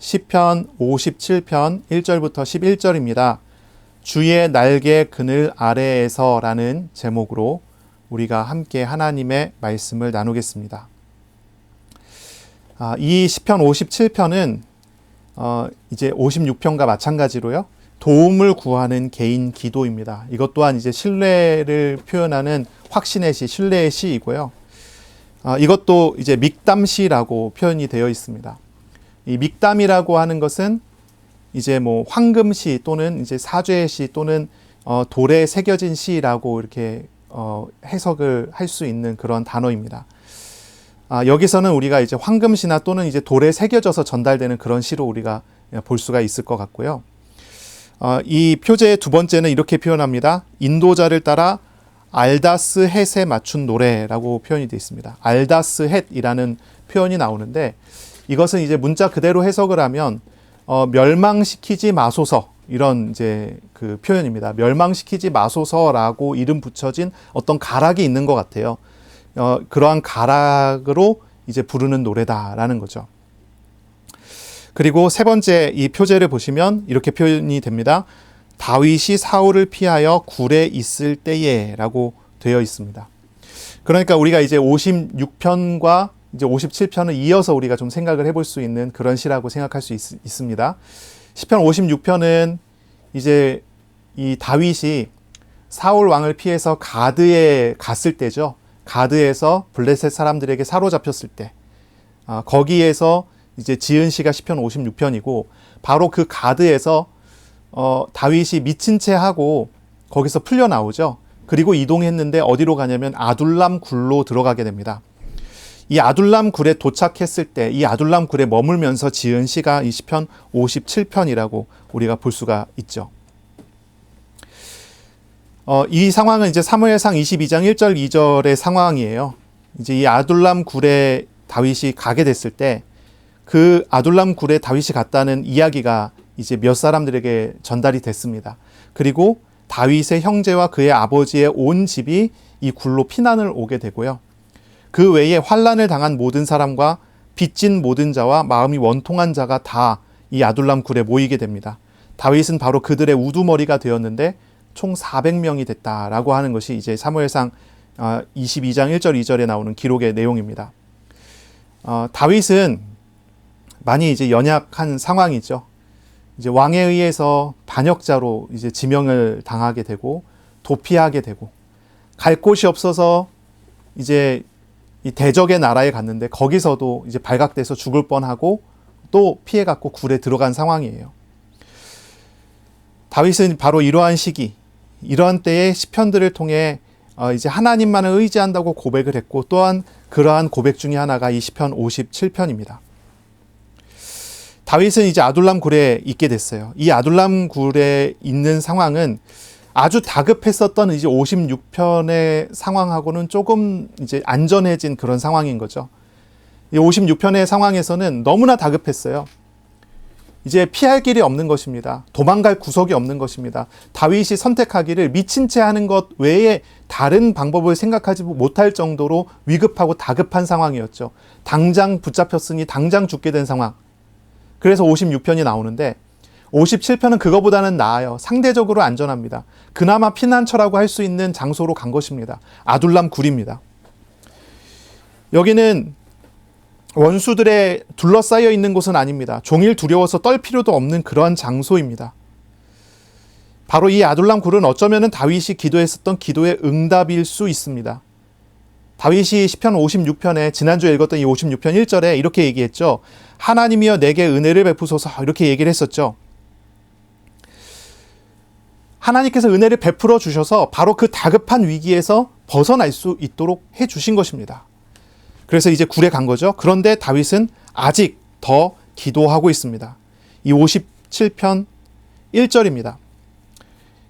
시편 57편 1절부터 11절입니다. 주의 날개 그늘 아래에서라는 제목으로 우리가 함께 하나님의 말씀을 나누겠습니다. 이 시편 57편은 이제 56편과 마찬가지로요. 도움을 구하는 개인 기도입니다. 이것 또한 이제 신뢰를 표현하는 확신의 시, 신뢰의 시이고요. 이것도 이제 믹담시라고 표현이 되어 있습니다. 이 믹담이라고 하는 것은 이제 뭐 황금시 또는 이제 사죄의 시 또는 돌에 새겨진 시라고 이렇게 해석을 할 수 있는 그런 단어입니다. 여기서는 우리가 이제 황금시나 또는 이제 돌에 새겨져서 전달되는 그런 시로 우리가 볼 수가 있을 것 같고요. 이 표제의 두 번째는 이렇게 표현합니다. 인도자를 따라 알다스 헷에 맞춘 노래라고 표현이 되어 있습니다. 알다스 헷이라는 표현이 나오는데 이것은 이제 문자 그대로 해석을 하면 멸망시키지 마소서 이런 이제 그 표현입니다. 멸망시키지 마소서라고 이름 붙여진 어떤 가락이 있는 것 같아요. 그러한 가락으로 이제 부르는 노래다라는 거죠. 그리고 세 번째 이 표제를 보시면 이렇게 표현이 됩니다. 다윗이 사울을 피하여 굴에 있을 때에 라고 되어 있습니다. 그러니까 우리가 이제 56편과 이제 57편을 이어서 우리가 좀 생각을 해볼 수 있는 그런 시라고 생각할 수 있습니다. 시편 56편은 이제 이 다윗이 사울 왕을 피해서 가드에 갔을 때죠. 가드에서 블레셋 사람들에게 사로잡혔을 때 거기에서 이제 지은 시가 시편 56편이고 바로 그 가드에서 다윗이 미친 채 하고 거기서 풀려 나오죠. 그리고 이동했는데 어디로 가냐면 아둘람 굴로 들어가게 됩니다. 이 아둘람 굴에 도착했을 때 이 아둘람 굴에 머물면서 지은 시가 이 시편 57편이라고 우리가 볼 수가 있죠. 이 상황은 이제 사무엘상 22장 1절 2절의 상황이에요. 이제 이 아둘람 굴에 다윗이 가게 됐을 때 그 아둘람 굴에 다윗이 갔다는 이야기가 이제 몇 사람들에게 전달이 됐습니다. 그리고 다윗의 형제와 그의 아버지의 온 집이 이 굴로 피난을 오게 되고요. 그 외에 환난을 당한 모든 사람과 빚진 모든 자와 마음이 원통한 자가 다 이 아둘람 굴에 모이게 됩니다. 다윗은 바로 그들의 우두머리가 되었는데 총 400명이 됐다라고 하는 것이 이제 사무엘상 22장 1절 2절에 나오는 기록의 내용입니다. 다윗은 많이 이제 연약한 상황이죠. 이제 왕에 의해서 반역자로 이제 지명을 당하게 되고 도피하게 되고 갈 곳이 없어서 이제 이 대적의 나라에 갔는데 거기서도 이제 발각돼서 죽을 뻔하고 또 피해갖고 굴에 들어간 상황이에요. 다윗은 바로 이러한 시기, 이러한 때에 시편들을 통해 이제 하나님만을 의지한다고 고백을 했고 또한 그러한 고백 중에 하나가 이 시편 57편입니다. 다윗은 이제 아둘람 굴에 있게 됐어요. 이 아둘람 굴에 있는 상황은 아주 다급했었던 이제 56편의 상황하고는 조금 이제 안전해진 그런 상황인 거죠. 이 56편의 상황에서는 너무나 다급했어요. 이제 피할 길이 없는 것입니다. 도망갈 구석이 없는 것입니다. 다윗이 선택하기를 미친 채 하는 것 외에 다른 방법을 생각하지 못할 정도로 위급하고 다급한 상황이었죠. 당장 붙잡혔으니 당장 죽게 된 상황. 그래서 56편이 나오는데 57편은 그거보다는 나아요. 상대적으로 안전합니다. 그나마 피난처라고 할 수 있는 장소로 간 것입니다. 아둘람 굴입니다. 여기는 원수들에 둘러싸여 있는 곳은 아닙니다. 종일 두려워서 떨 필요도 없는 그러한 장소입니다. 바로 이 아둘람 굴은 어쩌면 다윗이 기도했었던 기도의 응답일 수 있습니다. 다윗이 시편 56편에 지난주에 읽었던 이 56편 1절에 이렇게 얘기했죠. 하나님이여 내게 은혜를 베푸소서 이렇게 얘기를 했었죠. 하나님께서 은혜를 베풀어 주셔서 바로 그 다급한 위기에서 벗어날 수 있도록 해주신 것입니다. 그래서 이제 굴에 간 거죠. 그런데 다윗은 아직 더 기도하고 있습니다. 이 57편 1절입니다.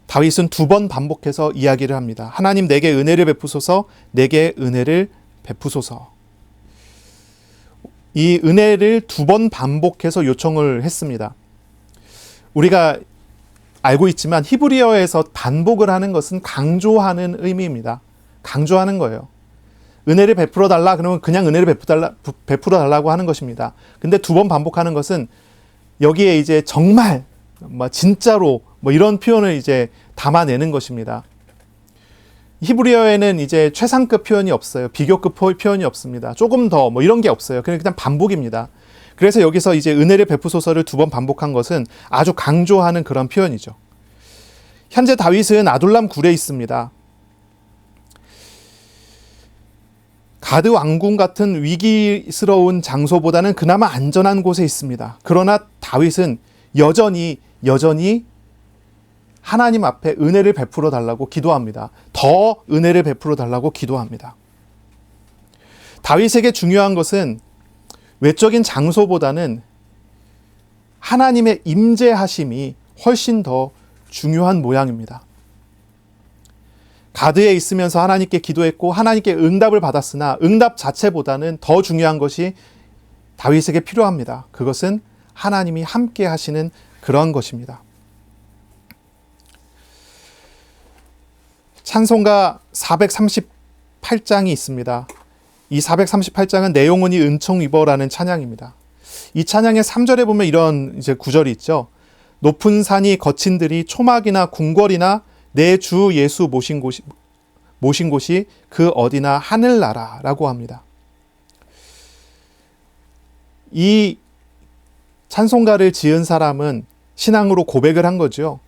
다윗은 두 번 반복해서 이야기를 합니다. 하나님 내게 은혜를 베푸소서, 내게 은혜를 베푸소서. 이 은혜를 두 번 반복해서 요청을 했습니다. 우리가 알고 있지만 히브리어에서 반복을 하는 것은 강조하는 의미입니다. 강조하는 거예요. 은혜를 베풀어 달라 그러면 그냥 은혜를 베풀어 달라고 하는 것입니다. 근데 두 번 반복하는 것은 여기에 이제 정말 진짜로 이런 표현을 이제 담아내는 것입니다. 히브리어에는 이제 최상급 표현이 없어요. 비교급 표현이 없습니다. 조금 더 이런 게 없어요. 그냥 반복입니다. 그래서 여기서 이제 은혜를 베푸소서를 2번 반복한 것은 아주 강조하는 그런 표현이죠. 현재 다윗은 아둘람 굴에 있습니다. 가드 왕궁 같은 위기스러운 장소보다는 그나마 안전한 곳에 있습니다. 그러나 다윗은 여전히 하나님 앞에 은혜를 베풀어 달라고 기도합니다. 더 은혜를 베풀어 달라고 기도합니다. 다윗에게 중요한 것은 외적인 장소보다는 하나님의 임재하심이 훨씬 더 중요한 모양입니다. 가드에 있으면서 하나님께 기도했고 하나님께 응답을 받았으나 응답 자체보다는 더 중요한 것이 다윗에게 필요합니다. 그것은 하나님이 함께 하시는 그런 것입니다. 찬송가 438장이 있습니다. 이 438장은 내용은이 은총이버라는 찬양입니다. 이 찬양의 3절에 보면 이런 이제 구절이 있죠. 높은 산이 거친 들이 초막이나 궁궐이나 내 주 예수 모신 곳이 그 어디나 하늘나라라고 합니다. 이 찬송가를 지은 사람은 신앙으로 고백을 한 거죠.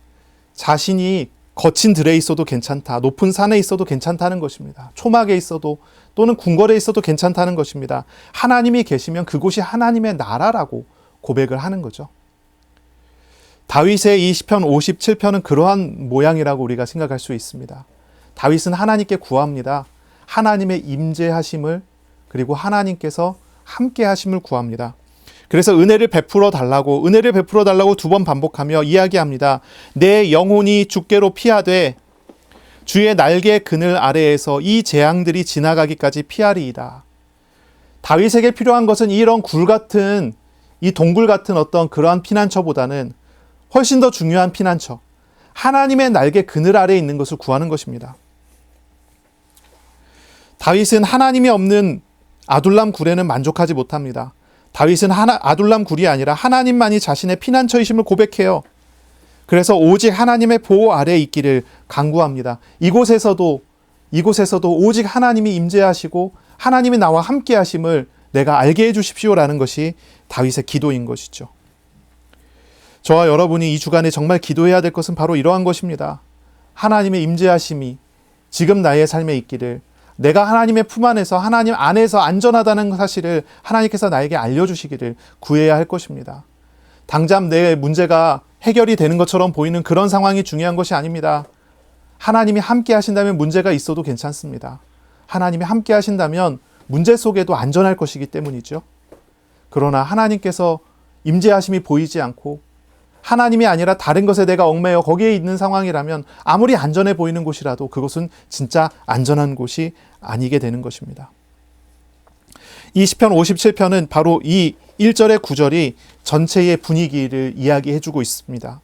자신이 거친 들에 있어도 괜찮다. 높은 산에 있어도 괜찮다는 것입니다. 초막에 있어도 또는 궁궐에 있어도 괜찮다는 것입니다. 하나님이 계시면 그곳이 하나님의 나라라고 고백을 하는 거죠. 다윗의 이 시편 57편은 그러한 모양이라고 우리가 생각할 수 있습니다. 다윗은 하나님께 구합니다. 하나님의 임재하심을 그리고 하나님께서 함께 하심을 구합니다. 그래서 은혜를 베풀어 달라고 2번 반복하며 이야기합니다. 내 영혼이 주께로 피하되 주의 날개 그늘 아래에서 이 재앙들이 지나가기까지 피하리이다. 다윗에게 필요한 것은 이런 굴 같은 이 동굴 같은 어떤 그러한 피난처보다는 훨씬 더 중요한 피난처, 하나님의 날개 그늘 아래에 있는 것을 구하는 것입니다. 다윗은 하나님이 없는 아둘람 굴에는 만족하지 못합니다. 다윗은 아둘람 굴이 아니라 하나님만이 자신의 피난처이심을 고백해요. 그래서 오직 하나님의 보호 아래에 있기를 간구합니다. 이곳에서도 오직 하나님이 임재하시고 하나님이 나와 함께 하심을 내가 알게 해주십시오라는 것이 다윗의 기도인 것이죠. 저와 여러분이 이 주간에 정말 기도해야 될 것은 바로 이러한 것입니다. 하나님의 임재하심이 지금 나의 삶에 있기를, 내가 하나님의 품 안에서 하나님 안에서 안전하다는 사실을 하나님께서 나에게 알려주시기를 구해야 할 것입니다. 당장 내 문제가 해결이 되는 것처럼 보이는 그런 상황이 중요한 것이 아닙니다. 하나님이 함께 하신다면 문제가 있어도 괜찮습니다. 하나님이 함께 하신다면 문제 속에도 안전할 것이기 때문이죠. 그러나 하나님께서 임재하심이 보이지 않고 하나님이 아니라 다른 것에 내가 얽매여 거기에 있는 상황이라면 아무리 안전해 보이는 곳이라도 그것은 진짜 안전한 곳이 아니게 되는 것입니다. 이 시편 57편은 바로 이 1절의 9절이 전체의 분위기를 이야기해주고 있습니다.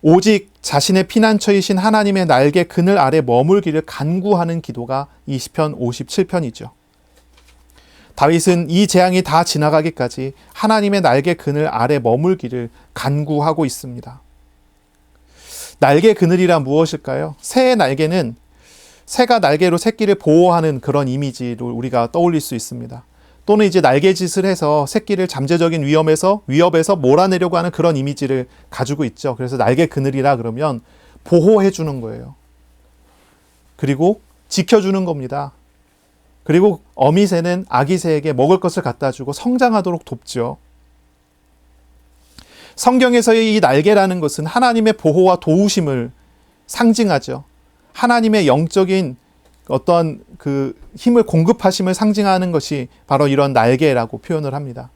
오직 자신의 피난처이신 하나님의 날개 그늘 아래 머물기를 간구하는 기도가 이 시편 57편이죠. 다윗은 이 재앙이 다 지나가기까지 하나님의 날개 그늘 아래 머물기를 간구하고 있습니다. 날개 그늘이란 무엇일까요? 새의 날개는 새가 날개로 새끼를 보호하는 그런 이미지를 우리가 떠올릴 수 있습니다. 또는 이제 날개짓을 해서 새끼를 잠재적인 위협에서 몰아내려고 하는 그런 이미지를 가지고 있죠. 그래서 날개 그늘이라 그러면 보호해 주는 거예요. 그리고 지켜주는 겁니다. 그리고 어미새는 아기새에게 먹을 것을 갖다 주고 성장하도록 돕죠. 성경에서의 이 날개라는 것은 하나님의 보호와 도우심을 상징하죠. 하나님의 영적인 어떤 그 힘을 공급하심을 상징하는 것이 바로 이런 날개라고 표현을 합니다.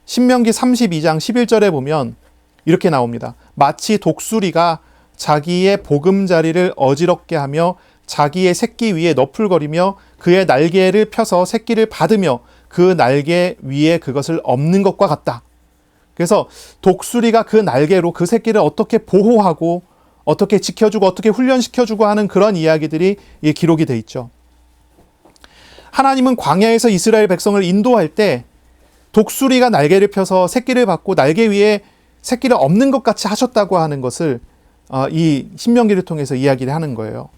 신명기 32장 11절에 보면 이렇게 나옵니다. 마치 독수리가 자기의 보금자리를 어지럽게 하며 자기의 새끼 위에 너풀거리며 그의 날개를 펴서 새끼를 받으며 그 날개 위에 그것을 엎는 것과 같다. 그래서 독수리가 그 날개로 그 새끼를 어떻게 보호하고 어떻게 지켜주고 어떻게 훈련시켜주고 하는 그런 이야기들이 기록이 돼 있죠. 하나님은 광야에서 이스라엘 백성을 인도할 때 독수리가 날개를 펴서 새끼를 받고 날개 위에 새끼를 엎는 것 같이 하셨다고 하는 것을 이 신명기를 통해서 이야기를 하는 거예요.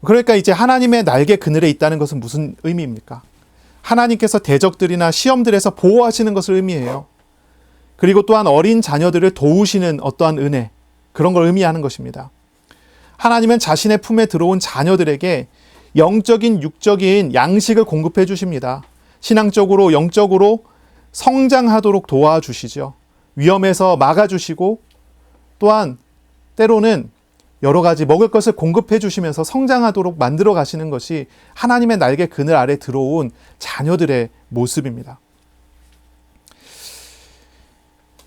그러니까 이제 하나님의 날개 그늘에 있다는 것은 무슨 의미입니까? 하나님께서 대적들이나 시험들에서 보호하시는 것을 의미해요. 그리고 또한 어린 자녀들을 도우시는 어떠한 은혜, 그런 걸 의미하는 것입니다. 하나님은 자신의 품에 들어온 자녀들에게 영적인, 육적인 양식을 공급해 주십니다. 신앙적으로, 영적으로 성장하도록 도와주시죠. 위험에서 막아주시고 또한 때로는 여러 가지 먹을 것을 공급해 주시면서 성장하도록 만들어 가시는 것이 하나님의 날개 그늘 아래 들어온 자녀들의 모습입니다.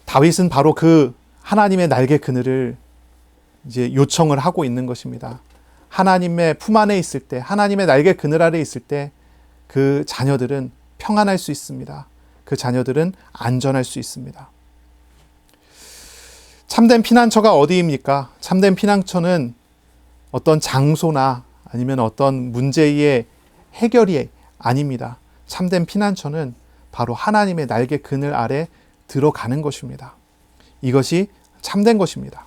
다윗은 바로 그 하나님의 날개 그늘을 이제 요청을 하고 있는 것입니다. 하나님의 품 안에 있을 때, 하나님의 날개 그늘 아래 있을 때 그 자녀들은 평안할 수 있습니다. 그 자녀들은 안전할 수 있습니다. 참된 피난처가 어디입니까? 참된 피난처는 어떤 장소나 아니면 어떤 문제의 해결이 아닙니다. 참된 피난처는 바로 하나님의 날개 그늘 아래 들어가는 것입니다. 이것이 참된 것입니다.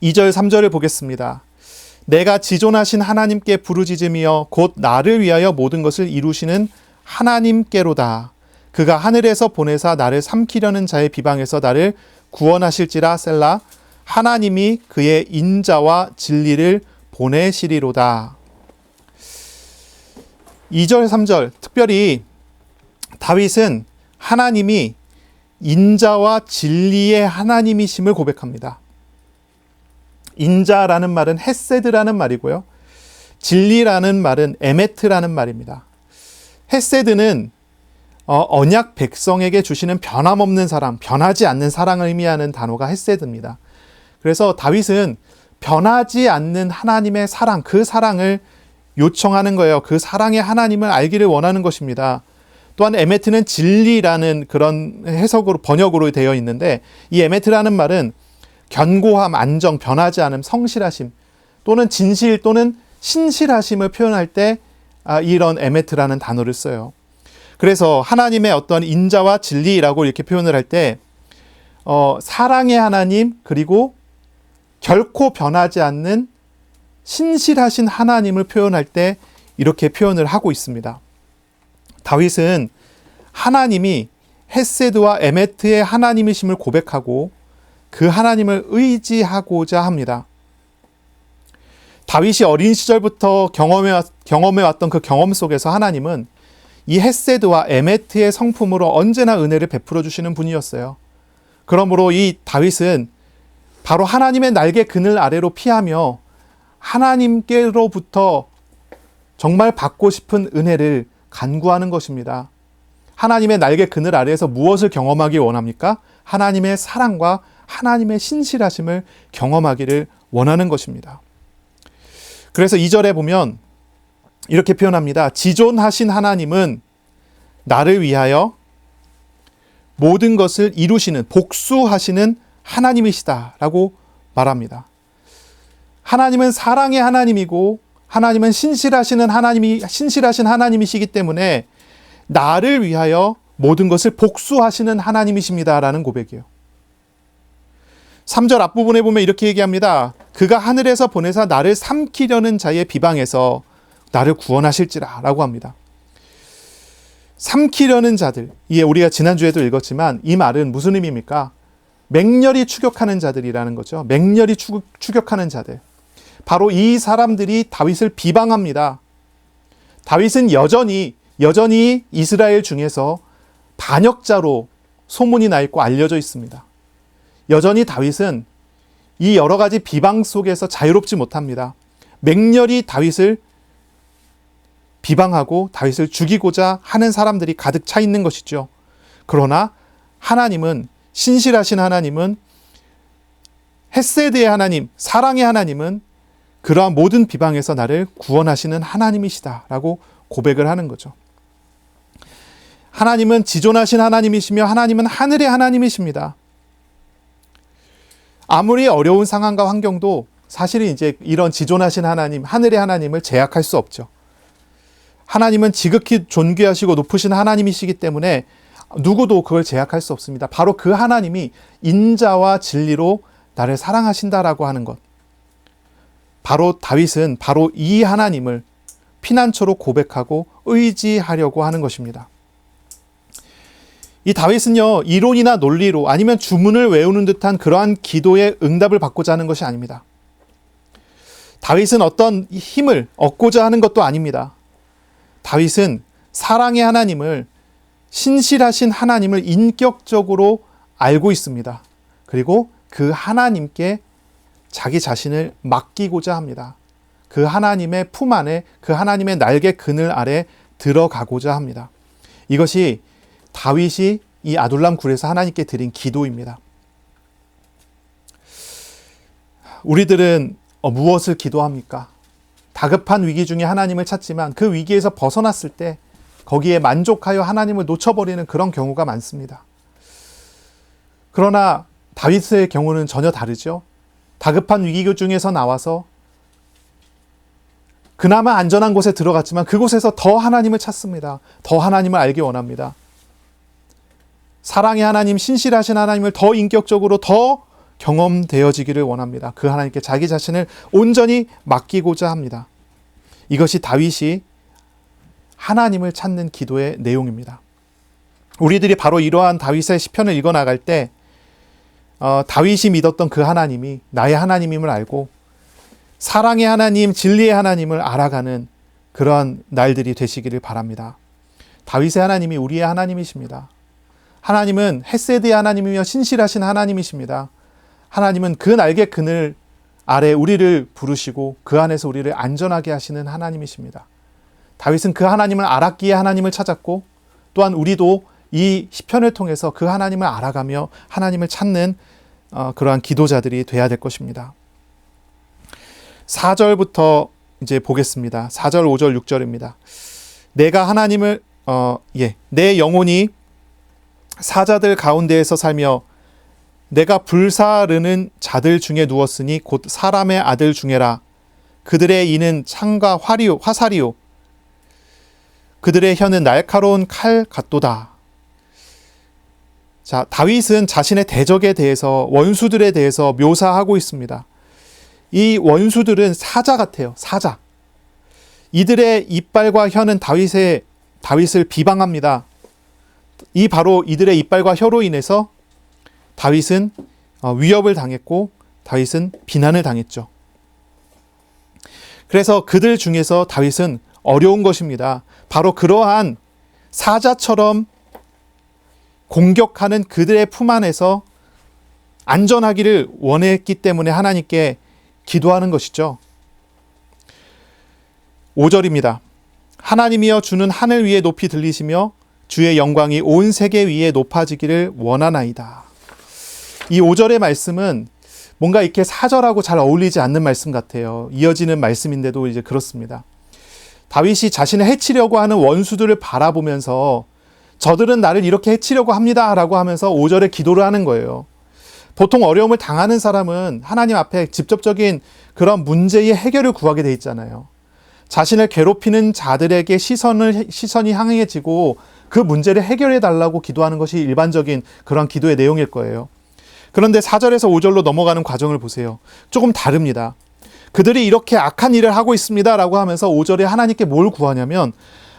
2절, 3절을 보겠습니다. 내가 지존하신 하나님께 부르짖으며 곧 나를 위하여 모든 것을 이루시는 하나님께로다. 그가 하늘에서 보내사 나를 삼키려는 자의 비방에서 나를 구원하실지라. 셀라. 하나님이 그의 인자와 진리를 보내시리로다. 2절, 3절 특별히 다윗은 하나님이 인자와 진리의 하나님이심을 고백합니다. 인자라는 말은 헤세드라는 말이고요. 진리라는 말은 에메트라는 말입니다. 헤세드는 언약 백성에게 주시는 변함없는 사랑, 변하지 않는 사랑을 의미하는 단어가 헤세드입니다. 그래서 다윗은 변하지 않는 하나님의 사랑, 그 사랑을 요청하는 거예요. 그 사랑의 하나님을 알기를 원하는 것입니다. 또한 에메트는 진리라는 그런 해석으로, 번역으로 되어 있는데, 이 에메트라는 말은 견고함, 안정, 변하지 않음, 성실하심 또는 진실 또는 신실하심을 표현할 때 이런 에메트라는 단어를 써요. 그래서 하나님의 어떤 인자와 진리라고 이렇게 표현을 할 때 사랑의 하나님, 그리고 결코 변하지 않는 신실하신 하나님을 표현할 때 이렇게 표현을 하고 있습니다. 다윗은 하나님이 헤세드와 에메트의 하나님이심을 고백하고 그 하나님을 의지하고자 합니다. 다윗이 어린 시절부터 경험해왔던 그 경험 속에서 하나님은 이 헤세드와 에메트의 성품으로 언제나 은혜를 베풀어 주시는 분이었어요. 그러므로 이 다윗은 바로 하나님의 날개 그늘 아래로 피하며 하나님께로부터 정말 받고 싶은 은혜를 간구하는 것입니다. 하나님의 날개 그늘 아래에서 무엇을 경험하기 원합니까? 하나님의 사랑과 하나님의 신실하심을 경험하기를 원하는 것입니다. 그래서 2절에 보면 이렇게 표현합니다. 지존하신 하나님은 나를 위하여 모든 것을 이루시는, 복수하시는 하나님이시다 라고 말합니다. 하나님은 사랑의 하나님이고 하나님은 신실하신 하나님이시기 때문에 나를 위하여 모든 것을 복수하시는 하나님이십니다 라는 고백이에요. 3절 앞부분에 보면 이렇게 얘기합니다. 그가 하늘에서 보내사 나를 삼키려는 자의 비방에서 나를 구원하실지라 라고 합니다. 삼키려는 자들, 이게 우리가 지난주에도 읽었지만 이 말은 무슨 의미입니까? 맹렬히 추격하는 자들이라는 거죠. 맹렬히 추격하는 자들. 바로 이 사람들이 다윗을 비방합니다. 다윗은 여전히 이스라엘 중에서 반역자로 소문이 나 있고 알려져 있습니다. 여전히 다윗은 이 여러 가지 비방 속에서 자유롭지 못합니다. 맹렬히 다윗을 비방하고 다윗을 죽이고자 하는 사람들이 가득 차 있는 것이죠. 그러나 하나님은, 신실하신 하나님은, 헤세드의 하나님, 사랑의 하나님은 그러한 모든 비방에서 나를 구원하시는 하나님이시다라고 고백을 하는 거죠. 하나님은 지존하신 하나님이시며 하나님은 하늘의 하나님이십니다. 아무리 어려운 상황과 환경도 사실은 이제 이런 지존하신 하나님, 하늘의 하나님을 제약할 수 없죠. 하나님은 지극히 존귀하시고 높으신 하나님이시기 때문에 누구도 그걸 제약할 수 없습니다. 바로 그 하나님이 인자와 진리로 나를 사랑하신다라고 하는 것. 바로 다윗은 바로 이 하나님을 피난처로 고백하고 의지하려고 하는 것입니다. 이 다윗은요, 이론이나 논리로 아니면 주문을 외우는 듯한 그러한 기도의 응답을 받고자 하는 것이 아닙니다. 다윗은 어떤 힘을 얻고자 하는 것도 아닙니다. 다윗은 사랑의 하나님을, 신실하신 하나님을 인격적으로 알고 있습니다. 그리고 그 하나님께 자기 자신을 맡기고자 합니다. 그 하나님의 품 안에, 그 하나님의 날개 그늘 아래 들어가고자 합니다. 이것이 다윗이 이 아둘람 굴에서 하나님께 드린 기도입니다. 우리들은 무엇을 기도합니까? 다급한 위기 중에 하나님을 찾지만 그 위기에서 벗어났을 때 거기에 만족하여 하나님을 놓쳐버리는 그런 경우가 많습니다. 그러나 다윗의 경우는 전혀 다르죠. 다급한 위기 중에서 나와서 그나마 안전한 곳에 들어갔지만 그곳에서 더 하나님을 찾습니다. 더 하나님을 알기 원합니다. 사랑의 하나님, 신실하신 하나님을 더 인격적으로 더 경험되어지기를 원합니다. 그 하나님께 자기 자신을 온전히 맡기고자 합니다. 이것이 다윗이 하나님을 찾는 기도의 내용입니다. 우리들이 바로 이러한 다윗의 시편을 읽어나갈 때 다윗이 믿었던 그 하나님이 나의 하나님임을 알고 사랑의 하나님, 진리의 하나님을 알아가는 그러한 날들이 되시기를 바랍니다. 다윗의 하나님이 우리의 하나님이십니다. 하나님은 헤세드의 하나님이며 신실하신 하나님이십니다. 하나님은 그 날개 그늘 아래 우리를 부르시고 그 안에서 우리를 안전하게 하시는 하나님이십니다. 다윗은 그 하나님을 알았기에 하나님을 찾았고 또한 우리도 이 시편을 통해서 그 하나님을 알아가며 하나님을 찾는 그러한 기도자들이 돼야 될 것입니다. 4절부터 이제 보겠습니다. 4절, 5절, 6절입니다. 내가 하나님을 내 영혼이 사자들 가운데에서 살며 내가 불사르는 자들 중에 누웠으니 곧 사람의 아들 중에라. 그들의 이는 창과 화살이요 그들의 혀는 날카로운 칼 같도다. 자, 다윗은 자신의 대적에 대해서, 원수들에 대해서 묘사하고 있습니다. 이 원수들은 사자 같아요. 사자. 이들의 이빨과 혀는 다윗을 비방합니다. 바로 이들의 이빨과 혀로 인해서 다윗은 위협을 당했고 다윗은 비난을 당했죠. 그래서 그들 중에서 다윗은 어려운 것입니다. 바로 그러한 사자처럼 공격하는 그들의 품 안에서 안전하기를 원했기 때문에 하나님께 기도하는 것이죠. 5절입니다. 하나님이여 주는 하늘 위에 높이 들리시며 주의 영광이 온 세계 위에 높아지기를 원하나이다. 이 5절의 말씀은 뭔가 이렇게 4절하고 잘 어울리지 않는 말씀 같아요. 이어지는 말씀인데도 이제 그렇습니다. 다윗이 자신을 해치려고 하는 원수들을 바라보면서 저들은 나를 이렇게 해치려고 합니다 라고 하면서 5절에 기도를 하는 거예요. 보통 어려움을 당하는 사람은 하나님 앞에 직접적인 그런 문제의 해결을 구하게 돼 있잖아요. 자신을 괴롭히는 자들에게 시선이 향해지고 그 문제를 해결해 달라고 기도하는 것이 일반적인 그런 기도의 내용일 거예요. 그런데 4절에서 5절로 넘어가는 과정을 보세요. 조금 다릅니다. 그들이 이렇게 악한 일을 하고 있습니다 라고 하면서 5절에 하나님께 뭘 구하냐면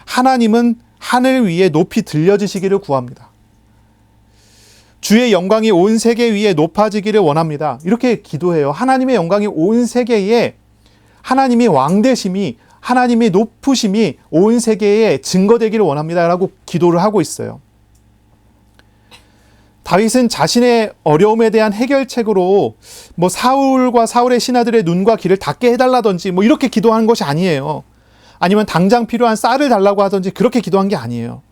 하나님은 하늘 위에 높이 들려지시기를 구합니다. 주의 영광이 온 세계 위에 높아지기를 원합니다. 이렇게 기도해요. 하나님의 영광이 온 세계에 하나님의 왕되심이 하나님의 높으심이 온 세계에 증거되기를 원합니다 라고 기도를 하고 있어요. 다윗은 자신의 어려움에 대한 해결책으로 사울과 사울의 신하들의 눈과 귀를 닫게 해달라든지 이렇게 기도하는 것이 아니에요. 아니면 당장 필요한 쌀을 달라고 하든지 그렇게 기도한 게 아니에요.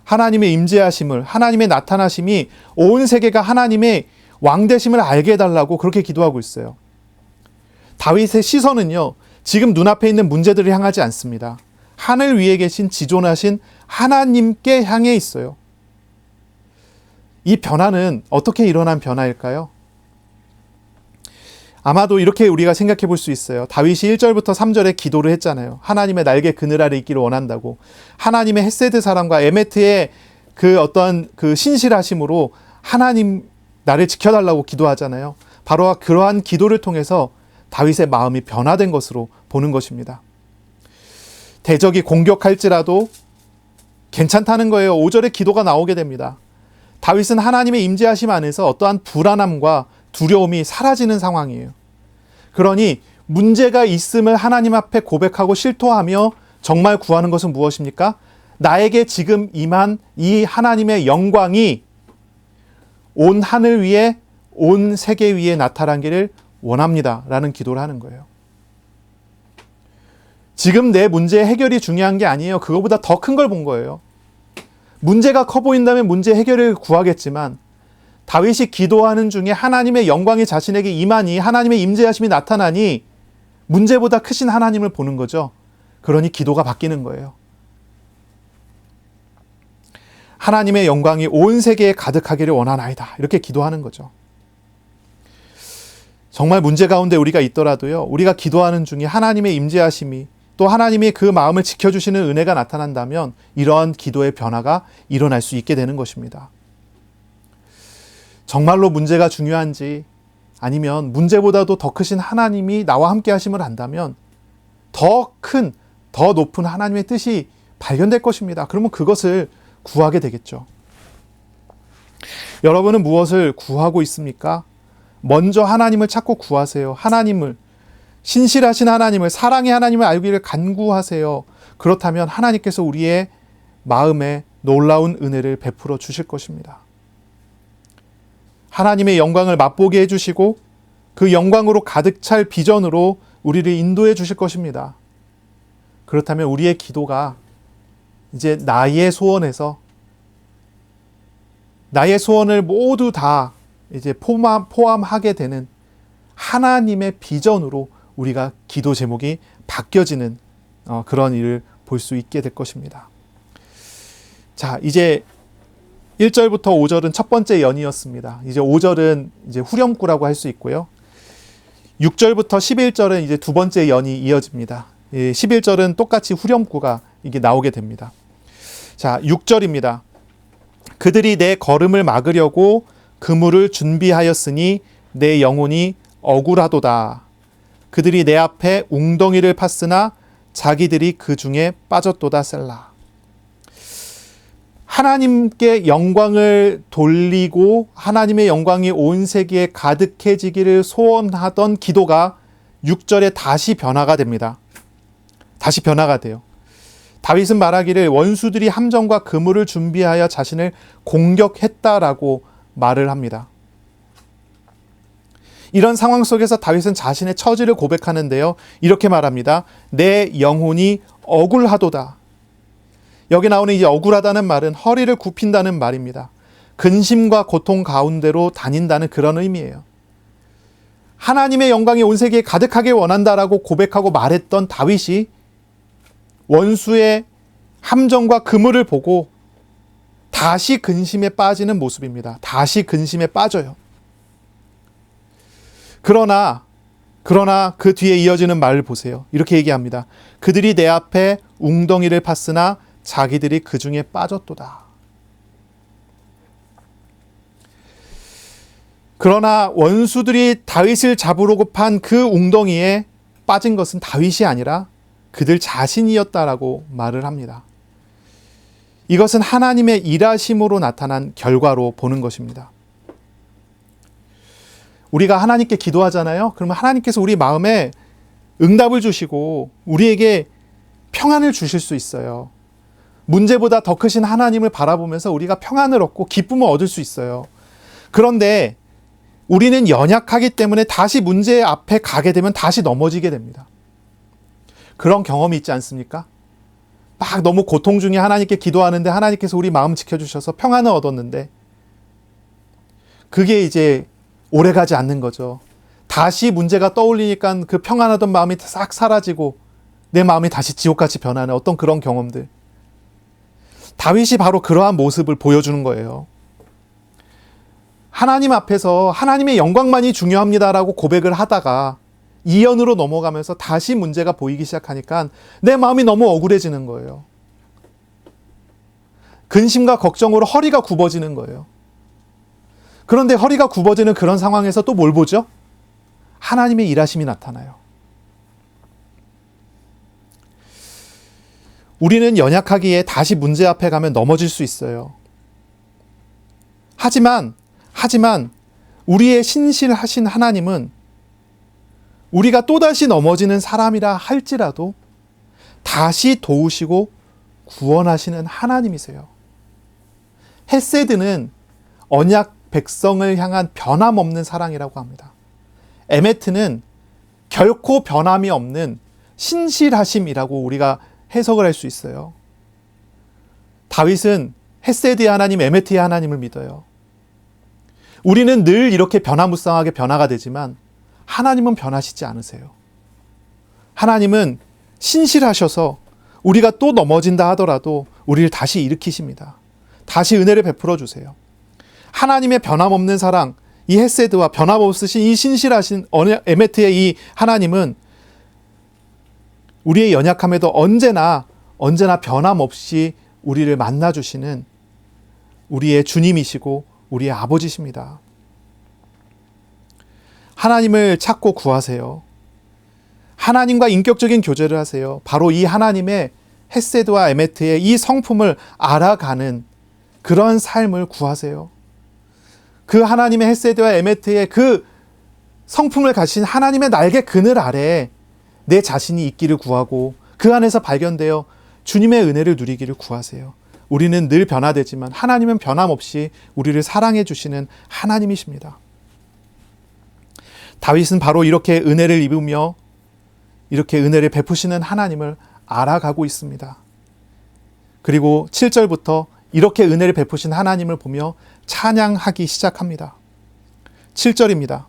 하나님의 임재하심을, 하나님의 나타나심이 온 세계가 하나님의 왕되심을 알게 해달라고 그렇게 기도하고 있어요. 다윗의 시선은요, 지금 눈앞에 있는 문제들을 향하지 않습니다. 하늘 위에 계신 지존하신 하나님께 향해 있어요. 이 변화는 어떻게 일어난 변화일까요? 아마도 이렇게 우리가 생각해 볼 수 있어요. 다윗이 1절부터 3절에 기도를 했잖아요. 하나님의 날개 그늘 아래 있기를 원한다고. 하나님의 헤세드 사랑과 에메트의 그 어떤 그 신실하심으로 하나님 나를 지켜달라고 기도하잖아요. 바로 그러한 기도를 통해서 다윗의 마음이 변화된 것으로 보는 것입니다. 대적이 공격할지라도 괜찮다는 거예요. 5절에 기도가 나오게 됩니다. 다윗은 하나님의 임재하심 안에서 어떠한 불안함과 두려움이 사라지는 상황이에요. 그러니 문제가 있음을 하나님 앞에 고백하고 실토하며 정말 구하는 것은 무엇입니까? 나에게 지금 임한 이 하나님의 영광이 온 하늘 위에 온 세계 위에 나타나기를 원합니다 라는 기도를 하는 거예요. 지금 내 문제의 해결이 중요한 게 아니에요. 그거보다 더 큰 걸 본 거예요. 문제가 커 보인다면 문제 해결을 구하겠지만 다윗이 기도하는 중에 하나님의 영광이 자신에게 임하니 하나님의 임재하심이 나타나니 문제보다 크신 하나님을 보는 거죠. 그러니 기도가 바뀌는 거예요. 하나님의 영광이 온 세계에 가득하기를 원하나이다. 이렇게 기도하는 거죠. 정말 문제 가운데 우리가 있더라도요. 우리가 기도하는 중에 하나님의 임재하심이 또 하나님이 그 마음을 지켜주시는 은혜가 나타난다면 이러한 기도의 변화가 일어날 수 있게 되는 것입니다. 정말로 문제가 중요한지 아니면 문제보다도 더 크신 하나님이 나와 함께 하심을 안다면 더 큰, 더 높은 하나님의 뜻이 발견될 것입니다. 그러면 그것을 구하게 되겠죠. 여러분은 무엇을 구하고 있습니까? 먼저 하나님을 찾고 구하세요. 하나님을, 신실하신 하나님을, 사랑의 하나님을 알기를 간구하세요. 그렇다면 하나님께서 우리의 마음에 놀라운 은혜를 베풀어 주실 것입니다. 하나님의 영광을 맛보게 해주시고 그 영광으로 가득 찰 비전으로 우리를 인도해 주실 것입니다. 그렇다면 우리의 기도가 이제 나의 소원에서 나의 소원을 모두 다 이제 포함하게 되는 하나님의 비전으로 우리가 기도 제목이 바뀌어지는 그런 일을 볼 수 있게 될 것입니다. 자, 이제 1절부터 5절은 첫 번째 연이었습니다. 이제 5절은 이제 후렴구라고 할 수 있고요. 6절부터 11절은 이제 두 번째 연이 이어집니다. 11절은 똑같이 후렴구가 이게 나오게 됩니다. 자, 6절입니다. 그들이 내 걸음을 막으려고 그물을 준비하였으니 내 영혼이 억울하도다. 그들이 내 앞에 웅덩이를 팠으나 자기들이 그 중에 빠졌도다 셀라. 하나님께 영광을 돌리고 하나님의 영광이 온 세계에 가득해지기를 소원하던 기도가 6절에 다시 변화가 됩니다. 다시 변화가 돼요. 다윗은 말하기를 원수들이 함정과 그물을 준비하여 자신을 공격했다라고 말을 합니다. 이런 상황 속에서 다윗은 자신의 처지를 고백하는데요. 이렇게 말합니다. 내 영혼이 억울하도다. 여기 나오는 이 억울하다는 말은 허리를 굽힌다는 말입니다. 근심과 고통 가운데로 다닌다는 그런 의미예요. 하나님의 영광이 온 세계에 가득하게 원한다라고 고백하고 말했던 다윗이 원수의 함정과 그물을 보고 다시 근심에 빠지는 모습입니다. 다시 근심에 빠져요. 그러나 그 뒤에 이어지는 말을 보세요. 이렇게 얘기합니다. 그들이 내 앞에 웅덩이를 팠으나 자기들이 그 중에 빠졌도다. 그러나 원수들이 다윗을 잡으려고 판 그 웅덩이에 빠진 것은 다윗이 아니라 그들 자신이었다라고 말을 합니다. 이것은 하나님의 일하심으로 나타난 결과로 보는 것입니다. 우리가 하나님께 기도하잖아요. 그러면 하나님께서 우리 마음에 응답을 주시고 우리에게 평안을 주실 수 있어요. 문제보다 더 크신 하나님을 바라보면서 우리가 평안을 얻고 기쁨을 얻을 수 있어요. 그런데 우리는 연약하기 때문에 다시 문제 앞에 가게 되면 다시 넘어지게 됩니다. 그런 경험이 있지 않습니까? 막 너무 고통 중에 하나님께 기도하는데 하나님께서 우리 마음 지켜주셔서 평안을 얻었는데 그게 이제 오래가지 않는 거죠. 다시 문제가 떠올리니까 그 평안하던 마음이 싹 사라지고 내 마음이 다시 지옥같이 변하는 어떤 그런 경험들. 다윗이 바로 그러한 모습을 보여주는 거예요. 하나님 앞에서 하나님의 영광만이 중요합니다라고 고백을 하다가 이연으로 넘어가면서 다시 문제가 보이기 시작하니까 내 마음이 너무 억울해지는 거예요. 근심과 걱정으로 허리가 굽어지는 거예요. 그런데 허리가 굽어지는 그런 상황에서 또 뭘 보죠? 하나님의 일하심이 나타나요. 우리는 연약하기에 다시 문제 앞에 가면 넘어질 수 있어요. 하지만 우리의 신실하신 하나님은 우리가 또다시 넘어지는 사람이라 할지라도 다시 도우시고 구원하시는 하나님이세요. 헤세드는 언약 백성을 향한 변함없는 사랑이라고 합니다. 에메트는 결코 변함이 없는 신실하심이라고 우리가 해석을 할 수 있어요. 다윗은 헤세드의 하나님, 에메트의 하나님을 믿어요. 우리는 늘 이렇게 변화무쌍하게 변화가 되지만 하나님은 변하시지 않으세요. 하나님은 신실하셔서 우리가 또 넘어진다 하더라도 우리를 다시 일으키십니다. 다시 은혜를 베풀어 주세요. 하나님의 변함없는 사랑, 이 헤세드와 변함없으신 이 신실하신 에메트의 이 하나님은 우리의 연약함에도 언제나 변함없이 우리를 만나주시는 우리의 주님이시고 우리의 아버지십니다. 하나님을 찾고 구하세요. 하나님과 인격적인 교제를 하세요. 바로 이 하나님의 헤세드와 에메트의 이 성품을 알아가는 그런 삶을 구하세요. 그 하나님의 헤세드와 에메트의 그 성품을 가진 하나님의 날개 그늘 아래 내 자신이 있기를 구하고 그 안에서 발견되어 주님의 은혜를 누리기를 구하세요. 우리는 늘 변화되지만 하나님은 변함없이 우리를 사랑해 주시는 하나님이십니다. 다윗은 바로 이렇게 은혜를 입으며 이렇게 은혜를 베푸시는 하나님을 알아가고 있습니다. 그리고 7절부터 이렇게 은혜를 베푸신 하나님을 보며 찬양하기 시작합니다. 7절입니다.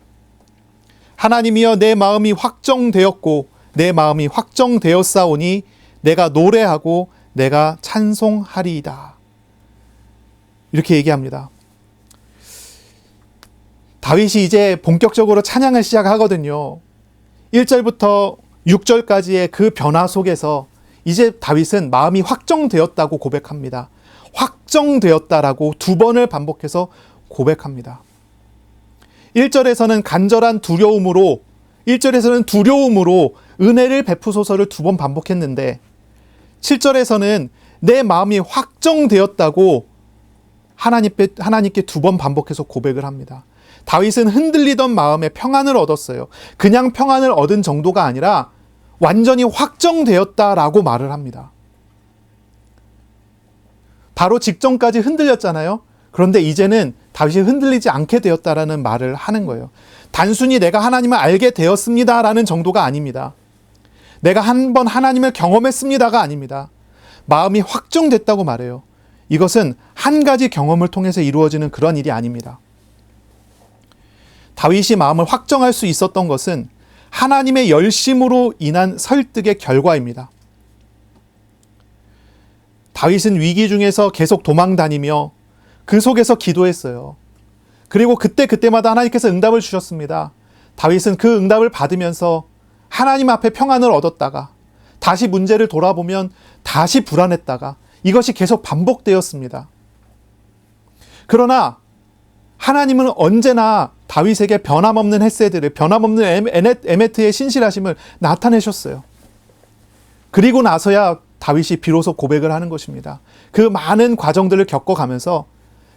하나님이여 내 마음이 확정되었고 내 마음이 확정되었사오니 내가 노래하고 내가 찬송하리이다. 이렇게 얘기합니다. 다윗이 이제 본격적으로 찬양을 시작하거든요. 1절부터 6절까지의 그 변화 속에서 이제 다윗은 마음이 확정되었다고 고백합니다. 확정되었다라고 2번을 반복해서 고백합니다. 1절에서는 간절한 두려움으로 1절에서는 두려움으로 은혜를 베푸소서를 2번 반복했는데 7절에서는 내 마음이 확정되었다고 하나님께 2번 반복해서 고백을 합니다. 다윗은 흔들리던 마음에 평안을 얻었어요. 그냥 평안을 얻은 정도가 아니라 완전히 확정되었다라고 말을 합니다. 바로 직전까지 흔들렸잖아요. 그런데 이제는 다윗이 흔들리지 않게 되었다라는 말을 하는 거예요. 단순히 내가 하나님을 알게 되었습니다라는 정도가 아닙니다. 내가 한번 하나님을 경험했습니다가 아닙니다. 마음이 확정됐다고 말해요. 이것은 한 가지 경험을 통해서 이루어지는 그런 일이 아닙니다. 다윗이 마음을 확정할 수 있었던 것은 하나님의 열심으로 인한 설득의 결과입니다. 다윗은 위기 중에서 계속 도망다니며 그 속에서 기도했어요. 그리고 그때마다 하나님께서 응답을 주셨습니다. 다윗은 그 응답을 받으면서 하나님 앞에 평안을 얻었다가 다시 문제를 돌아보면 다시 불안했다가 이것이 계속 반복되었습니다. 그러나 하나님은 언제나 다윗에게 변함없는 헤세드를, 변함없는 에메트의 신실하심을 나타내셨어요. 그리고 나서야 다윗이 비로소 고백을 하는 것입니다. 그 많은 과정들을 겪어가면서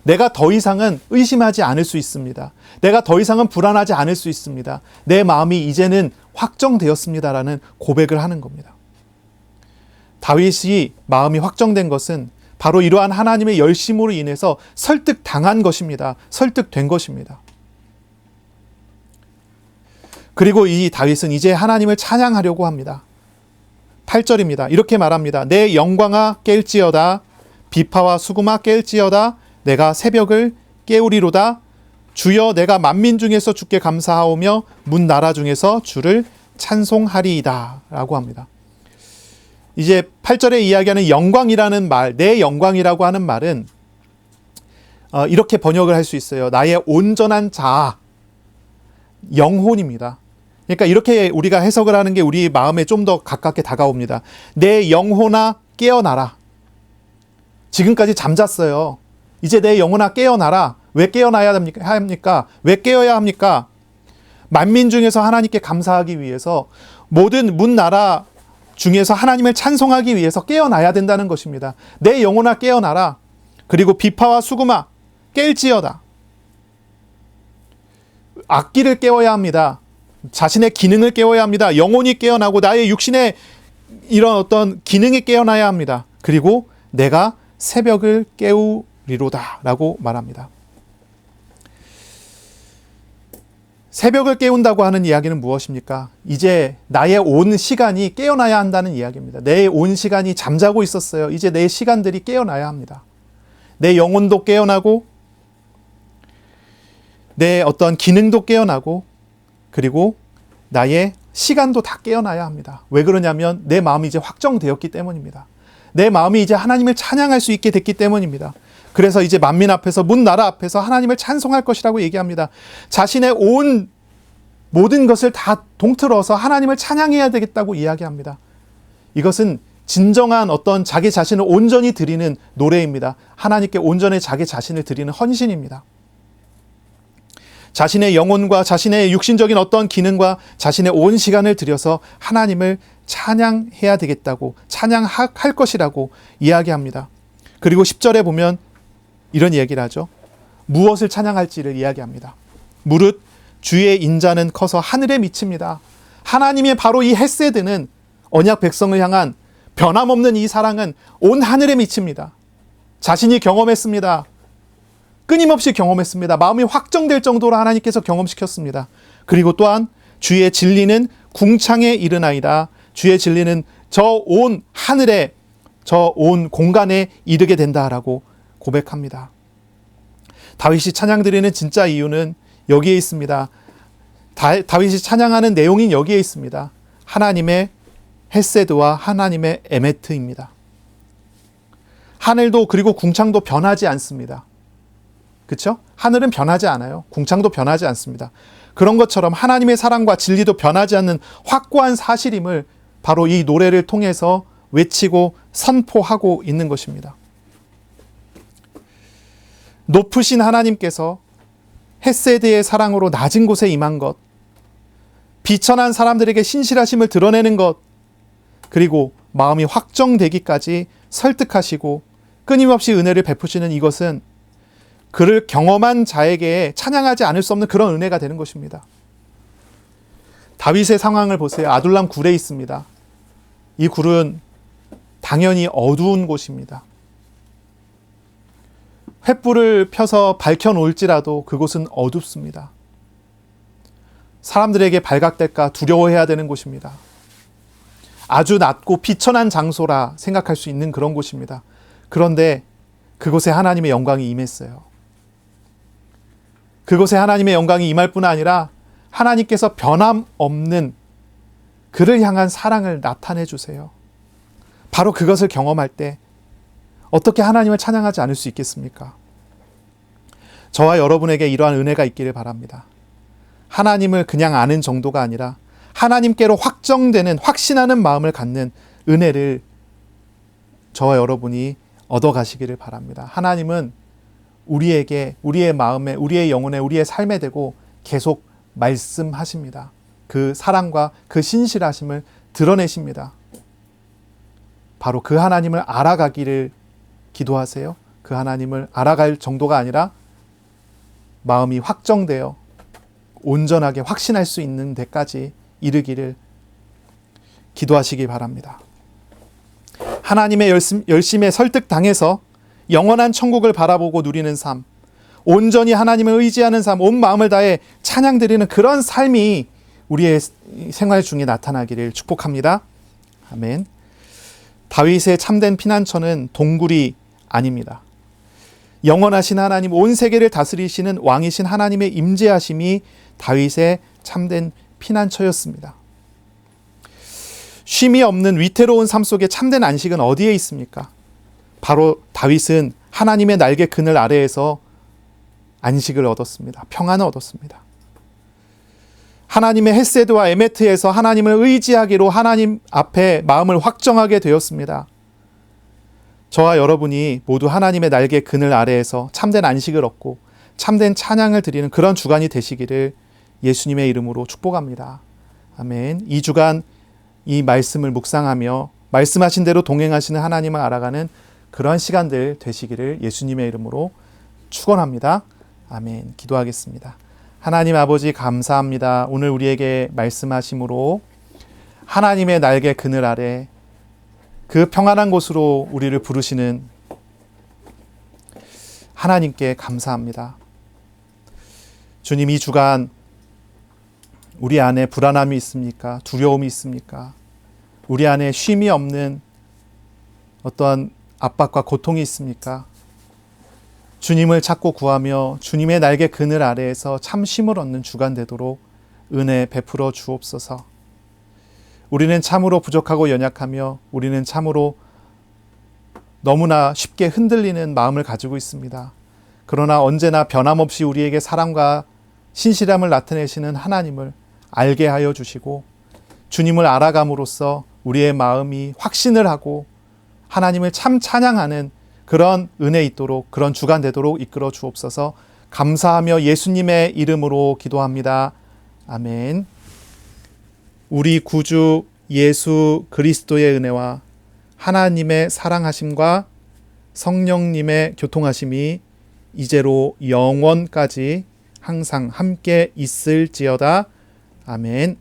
내가 더 이상은 의심하지 않을 수 있습니다. 내가 더 이상은 불안하지 않을 수 있습니다. 내 마음이 이제는 확정되었습니다라는 고백을 하는 겁니다. 다윗이 마음이 확정된 것은 바로 이러한 하나님의 열심으로 인해서 설득당한 것입니다. 설득된 것입니다. 그리고 이 다윗은 이제 하나님을 찬양하려고 합니다. 8절입니다. 이렇게 말합니다. 내 영광아 깰지어다. 비파와 수금아 깰지어다. 내가 새벽을 깨우리로다. 주여 내가 만민 중에서 주께 감사하오며 문 나라 중에서 주를 찬송하리이다. 라고 합니다. 이제 8절에 이야기하는 영광이라는 말, 내 영광이라고 하는 말은 이렇게 번역을 할 수 있어요. 나의 온전한 자아, 영혼입니다. 그러니까 이렇게 우리가 해석을 하는 게 우리 마음에 좀 더 가깝게 다가옵니다. 내 영혼아 깨어나라. 지금까지 잠잤어요. 이제 내 영혼아 깨어나라. 왜 깨어나야 합니까? 왜 깨어야 합니까? 만민 중에서 하나님께 감사하기 위해서, 모든 문나라 중에서 하나님을 찬송하기 위해서 깨어나야 된다는 것입니다. 내 영혼아 깨어나라. 그리고 비파와 수금아 깰지어다. 악기를 깨워야 합니다. 자신의 기능을 깨워야 합니다. 영혼이 깨어나고 나의 육신의 이런 어떤 기능이 깨어나야 합니다. 그리고 내가 새벽을 깨우리로다 라고 말합니다. 새벽을 깨운다고 하는 이야기는 무엇입니까? 이제 나의 온 시간이 깨어나야 한다는 이야기입니다. 내 온 시간이 잠자고 있었어요. 이제 내 시간들이 깨어나야 합니다. 내 영혼도 깨어나고 내 어떤 기능도 깨어나고 그리고 나의 시간도 다 깨어나야 합니다. 왜 그러냐면 내 마음이 이제 확정되었기 때문입니다. 내 마음이 이제 하나님을 찬양할 수 있게 됐기 때문입니다. 그래서 이제 만민 앞에서, 문 나라 앞에서 하나님을 찬송할 것이라고 얘기합니다. 자신의 온 모든 것을 다 동틀어서 하나님을 찬양해야 되겠다고 이야기합니다. 이것은 진정한 어떤 자기 자신을 온전히 드리는 노래입니다. 하나님께 온전히 자기 자신을 드리는 헌신입니다. 자신의 영혼과 자신의 육신적인 어떤 기능과 자신의 온 시간을 들여서 하나님을 찬양해야 되겠다고, 찬양할 것이라고 이야기합니다. 그리고 10절에 보면 이런 얘기를 하죠. 무엇을 찬양할지를 이야기합니다. 무릇 주의 인자는 커서 하늘에 미칩니다. 하나님의 바로 이 헤세드는, 언약 백성을 향한 변함없는 이 사랑은 온 하늘에 미칩니다. 자신이 경험했습니다. 끊임없이 경험했습니다. 마음이 확정될 정도로 하나님께서 경험시켰습니다. 그리고 또한 주의 진리는 궁창에 이르나이다. 주의 진리는 저 온 하늘에, 저 온 공간에 이르게 된다라고 고백합니다. 다윗이 찬양드리는 진짜 이유는 여기에 있습니다. 다윗이 찬양하는 내용인 여기에 있습니다. 하나님의 헤세드와 하나님의 에메트입니다. 하늘도 그리고 궁창도 변하지 않습니다. 그렇죠? 하늘은 변하지 않아요. 궁창도 변하지 않습니다. 그런 것처럼 하나님의 사랑과 진리도 변하지 않는 확고한 사실임을 바로 이 노래를 통해서 외치고 선포하고 있는 것입니다. 높으신 하나님께서 헤세드의 사랑으로 낮은 곳에 임한 것, 비천한 사람들에게 신실하심을 드러내는 것, 그리고 마음이 확정되기까지 설득하시고 끊임없이 은혜를 베푸시는 이것은 그를 경험한 자에게 찬양하지 않을 수 없는 그런 은혜가 되는 것입니다. 다윗의 상황을 보세요. 아둘람 굴에 있습니다. 이 굴은 당연히 어두운 곳입니다. 횃불을 펴서 밝혀놓을지라도 그곳은 어둡습니다. 사람들에게 발각될까 두려워해야 되는 곳입니다. 아주 낮고 비천한 장소라 생각할 수 있는 그런 곳입니다. 그런데 그곳에 하나님의 영광이 임했어요. 그곳에 하나님의 영광이 임할 뿐 아니라 하나님께서 변함없는 그를 향한 사랑을 나타내 주세요. 바로 그것을 경험할 때 어떻게 하나님을 찬양하지 않을 수 있겠습니까? 저와 여러분에게 이러한 은혜가 있기를 바랍니다. 하나님을 그냥 아는 정도가 아니라 하나님께로 확정되는, 확신하는 마음을 갖는 은혜를 저와 여러분이 얻어가시기를 바랍니다. 하나님은 우리에게, 우리의 마음에, 우리의 영혼에, 우리의 삶에 대고 계속 말씀하십니다. 그 사랑과 그 신실하심을 드러내십니다. 바로 그 하나님을 알아가기를 기도하세요. 그 하나님을 알아갈 정도가 아니라 마음이 확정되어 온전하게 확신할 수 있는 데까지 이르기를 기도하시기 바랍니다. 하나님의 열심에 설득당해서 영원한 천국을 바라보고 누리는 삶, 온전히 하나님을 의지하는 삶, 온 마음을 다해 찬양드리는 그런 삶이 우리의 생활 중에 나타나기를 축복합니다. 아멘. 다윗의 참된 피난처는 동굴이 아닙니다. 영원하신 하나님, 온 세계를 다스리시는 왕이신 하나님의 임재하심이 다윗의 참된 피난처였습니다. 쉼이 없는 위태로운 삶 속에 참된 안식은 어디에 있습니까? 바로 다윗은 하나님의 날개 그늘 아래에서 안식을 얻었습니다. 평안을 얻었습니다. 하나님의 헤세드와 에메트에서 하나님을 의지하기로 하나님 앞에 마음을 확정하게 되었습니다. 저와 여러분이 모두 하나님의 날개 그늘 아래에서 참된 안식을 얻고 참된 찬양을 드리는 그런 주간이 되시기를 예수님의 이름으로 축복합니다. 아멘. 이 주간 이 말씀을 묵상하며 말씀하신 대로 동행하시는 하나님을 알아가는 그런 시간들 되시기를 예수님의 이름으로 축원합니다. 아멘. 기도하겠습니다. 하나님 아버지 감사합니다. 오늘 우리에게 말씀하심으로 하나님의 날개 그늘 아래 그 평안한 곳으로 우리를 부르시는 하나님께 감사합니다. 주님, 이 주간 우리 안에 불안함이 있습니까? 두려움이 있습니까? 우리 안에 쉼이 없는 어떠한 압박과 고통이 있습니까? 주님을 찾고 구하며 주님의 날개 그늘 아래에서 참 쉼을 얻는 주간 되도록 은혜 베풀어 주옵소서. 우리는 참으로 부족하고 연약하며 우리는 참으로 너무나 쉽게 흔들리는 마음을 가지고 있습니다. 그러나 언제나 변함없이 우리에게 사랑과 신실함을 나타내시는 하나님을 알게 하여 주시고 주님을 알아감으로써 우리의 마음이 확신을 하고 하나님을 참 찬양하는 그런 은혜 있도록 그런 주간 되도록 이끌어 주옵소서. 감사하며 예수님의 이름으로 기도합니다. 아멘. 우리 구주 예수 그리스도의 은혜와 하나님의 사랑하심과 성령님의 교통하심이 이제로 영원까지 항상 함께 있을지어다. 아멘.